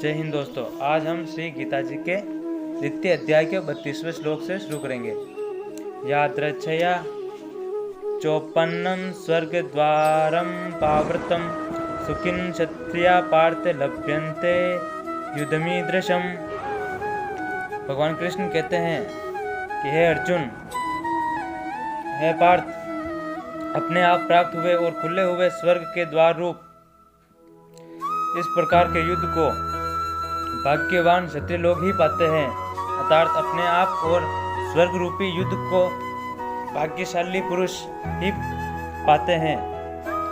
जय हिंद दोस्तों। आज हम श्री गीता जी के द्वितीय अध्याय के 32वें श्लोक से शुरू करेंगे। यादृच्छया चोपन्नं स्वर्गद्वारं पावृतं सुखिन क्षत्रिया पार्थ लभ्यन्ते युद्धमीदृशम्। भगवान कृष्ण कहते हैं कि हे अर्जुन, हे पार्थ, अपने आप प्राप्त हुए और खुले हुए स्वर्ग के द्वार रूप इस प्रकार के युद्ध को भाग्यवान क्षत्रिय लोग ही पाते हैं। अर्थात अपने आप और स्वर्ग रूपी युद्ध को भाग्यशाली पुरुष ही पाते हैं।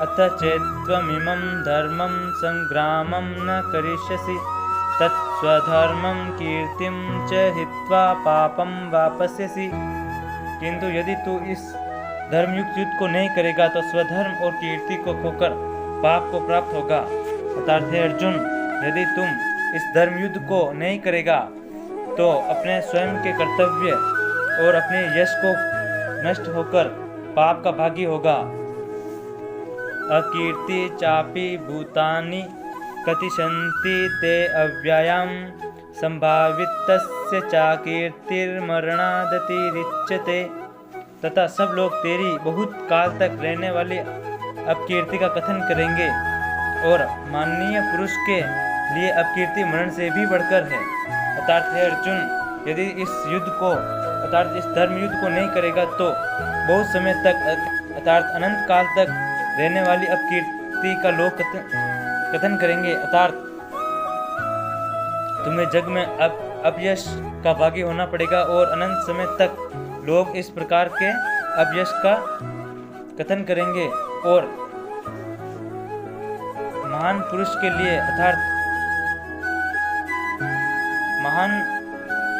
अथ चेत्त्वमिमं धर्मं संग्रामं न करिष्यसि तत्स्वधर्मं कीर्तिं च हित्वा पापं वापस्यसि। किंतु यदि तू इस धर्मयुक्त युद्ध को नहीं करेगा तो स्वधर्म और कीर्ति को खोकर पाप को प्राप्त होगा। अर्थात हे अर्जुन, यदि तुम इस धर्म युद्ध को नहीं करेगा तो अपने स्वयं के कर्तव्य और अपने यश को नष्ट होकर पाप का भागी होगा। अकीर्ति चापि भूतानि कतिशन्ति ते अव्ययां संभावितस्य चा कीर्तिर्मरणादतिरिच्यते। तथा सब लोग तेरी बहुत काल तक रहने वाली अपकीर्ति का कथन करेंगे और माननीय पुरुष के लिए अपकीर्ति मरण से भी बढ़कर है। अर्थात हे अर्जुन, यदि इस युद्ध को अर्थात इस धर्म युद्ध को नहीं करेगा तो बहुत समय तक अर्थात अनंत काल तक रहने वाली अपकीर्ति का लोग कथन करेंगे। अर्थात तुम्हें जग में अपयश का भागी होना पड़ेगा और अनंत समय तक लोग इस प्रकार के अपयश का कथन करेंगे। और महान पुरुष के लिए अर्थात महान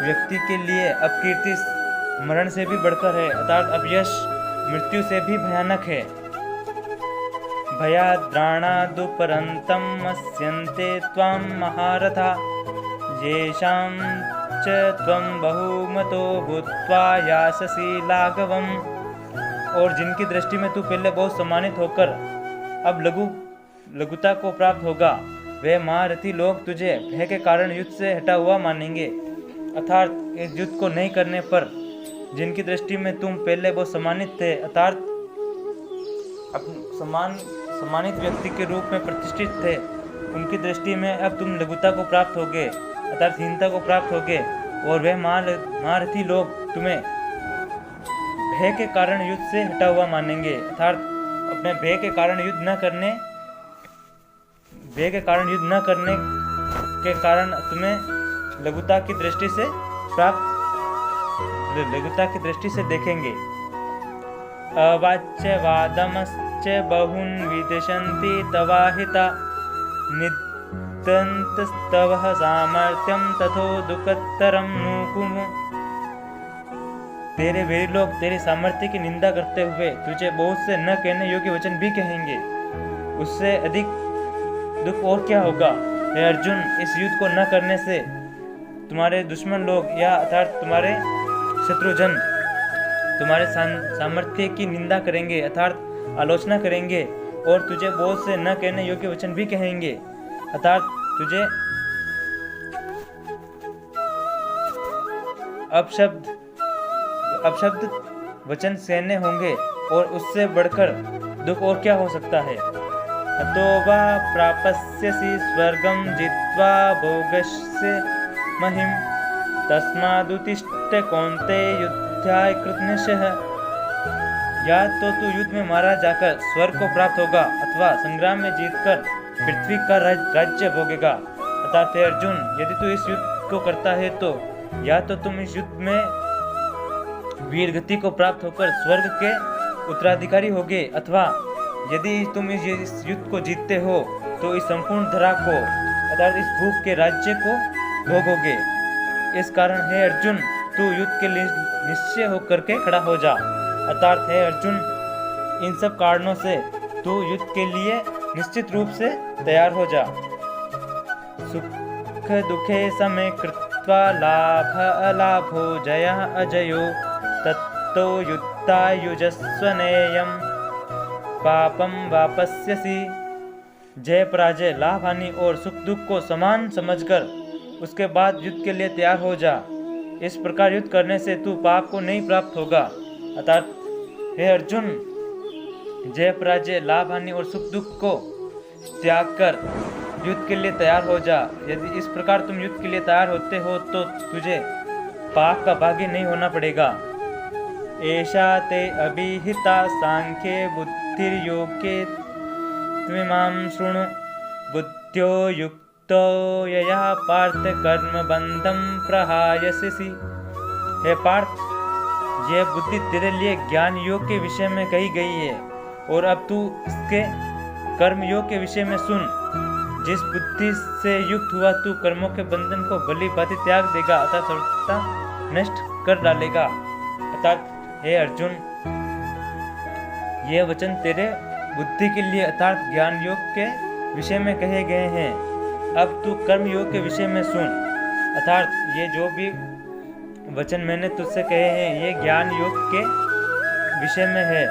व्यक्ति के लिए अपकीर्ति मरण से भी बढ़कर है। अर्थात अपयश मृत्यु से भी भयानक है। भयाद्राणादुपरन्तं मस्यन्ते त्वां महारथा येषां च त्वं बहुमतो भूत्वा यास्यसि लाघवम्। और जिनकी दृष्टि में तू पहले बहुत सम्मानित होकर अब लघुता को प्राप्त होगा, वे महारथी लोग तुझे भय के कारण युद्ध से हटा हुआ मानेंगे। अर्थात इस युद्ध को नहीं करने पर जिनकी दृष्टि में तुम पहले बहुत सम्मानित थे, अर्थात सम्मानित व्यक्ति के रूप में प्रतिष्ठित थे, उनकी दृष्टि में अब तुम लघुता को प्राप्त होगे, अर्थात हीनता को प्राप्त होगे। और वे महारथी लोग तुम्हें भय के कारण युद्ध से हटा हुआ मानेंगे। अर्थात अपने भय के कारण युद्ध न करने के कारण तुम्हें लघुता की दृष्टि से देखेंगे। अवाच्यवादमश्च बहुन विदिशन्ति तवाहिता निदन्तस्तव सामर्थ्यं तथो दुःखतरं नुकुम। तेरे वीर लोग तेरे सामर्थ्य की निंदा करते हुए तुझे बहुत से न कहने योग्य वचन भी कहेंगे। उससे अधिक दुख और क्या होगा। हे अर्जुन, इस युद्ध को न करने से तुम्हारे दुश्मन लोग या अर्थात तुम्हारे शत्रुजन तुम्हारे सामर्थ्य की निंदा करेंगे, अर्थात आलोचना करेंगे और तुझे बहुत से न कहने योग्य वचन भी कहेंगे। अर्थात तुझे अपशब्द वचन सहने होंगे और उससे बढ़कर दुख और क्या हो सकता है। अतो वा प्रापस्यसि स्वर्गं जित्वा भोगस्य महिं तस्मादुत्तिष्ठ कौन्तेय युद्धाय कृतनिश्चयः। या तो तू युद्ध में मारा जाकर स्वर्ग को प्राप्त होगा अथवा संग्राम में जीतकर पृथ्वी का राज्य भोगेगा। अर्थात हे अर्जुन, यदि तू इस युद्ध को करता है तो या तो तुम इस युद्ध में वीर गति को प्राप्त होकर स्वर्ग के उत्तराधिकारी होगे, अथवा यदि तुम इस युद्ध को जीतते हो तो इस संपूर्ण धरा को अर्थात इस भूख के राज्य को भोगोगे। इस कारण हे अर्जुन, तू युद्ध के लिए निश्चय होकर के खड़ा हो जा। अर्थात हे अर्जुन, इन सब कारणों से तू युद्ध के लिए निश्चित रूप से तैयार हो जा। सुख दुखे समय कृत्वा लाभ अलाभो जय अजयो तत्तो युद्धायुजस्वनेयं पापं वापस्यसि जय पराजय, लाभ हानि और सुख दुख को समान समझकर उसके बाद युद्ध के लिए तैयार हो जा। इस प्रकार युद्ध करने से तू पाप को नहीं प्राप्त होगा। अर्थात हे अर्जुन, जय पराजय, लाभ हानि और सुख दुख को त्याग कर युद्ध के लिए तैयार हो जा। यदि इस प्रकार तुम युद्ध के लिए तैयार होते हो तो तुझे पाप का भागी नहीं होना पड़ेगा। एषा ते अभिहिता सांख्ये बुद्धिर्योगे त्विमां शृणु बुद्ध्यो युक्तो यया पार्थ कर्म बंधम प्रहायसि। हे पार्थ, यह बुद्धि तेरे लिए ज्ञान योग के विषय में कही गई है और अब तू इसके कर्म योग के विषय में सुन। जिस बुद्धि से युक्त हुआ तू कर्मों के बंधन को भली भांति त्याग देगा अर्थात सर्वथा नष्ट कर डालेगा। अर्थात हे अर्जुन, ये वचन तेरे बुद्धि के लिए अर्थात ज्ञान योग के विषय में कहे गए हैं। अब तू कर्म योग के विषय में सुन। अर्थात ये जो भी वचन मैंने तुझसे कहे हैं ये ज्ञान योग के विषय में है।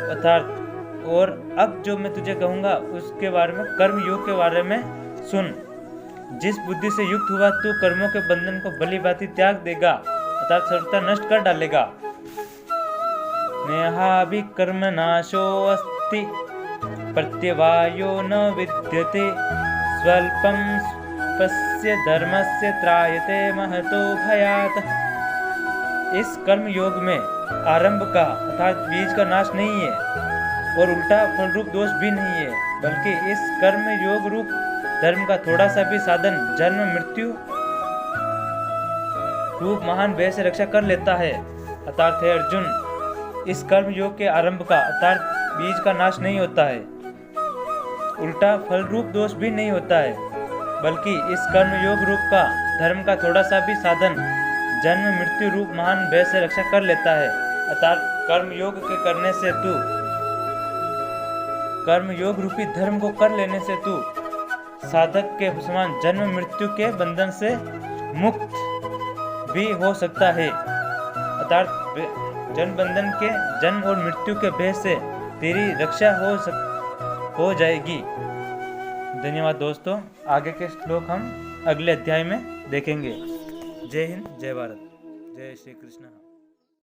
अर्थात और अब जो मैं तुझे कहूँगा उसके बारे में कर्म योग के बारे में सुन। जिस बुद्धि से युक्त हुआ तू कर्मों के बंधन को भली भांति त्याग देगा अर्थात सर्वथा नष्ट कर डालेगा। नेहाभि कर्म नाशो अस्ति प्रत्यवायो न विद्यते स्वल्पं स्वस्य धर्मस्य त्रायते महतो भयात्। इस कर्म योग में आरंभ का अर्थात बीज का नाश नहीं है और उल्टा फल रूप दोष भी नहीं है, बल्कि इस कर्म योग रूप धर्म का थोड़ा सा भी साधन जन्म मृत्यु रूप महान भय से रक्षा कर लेता है। अर्थात हे अर्जुन, इस कर्म योग के आरंभ का अर्थात बीज का नाश नहीं होता है, उल्टा फल रूप दोष भी नहीं होता है, बल्कि इस कर्म योग रूप का धर्म का थोड़ा सा भी साधन जन्म मृत्यु रूप महान भय से रक्षा कर लेता है। अर्थात कर्म योग के करने से तू कर्म योग रूपी धर्म को कर लेने से तू साधक के समान जन्म मृत्यु के बंधन से मुक्त भी हो सकता है। अर्थात जन्म बंधन के जन्म और मृत्यु के भय से तेरी रक्षा हो जाएगी। धन्यवाद दोस्तों, आगे के श्लोक हम अगले अध्याय में देखेंगे। जय हिंद, जय भारत, जय श्री कृष्ण।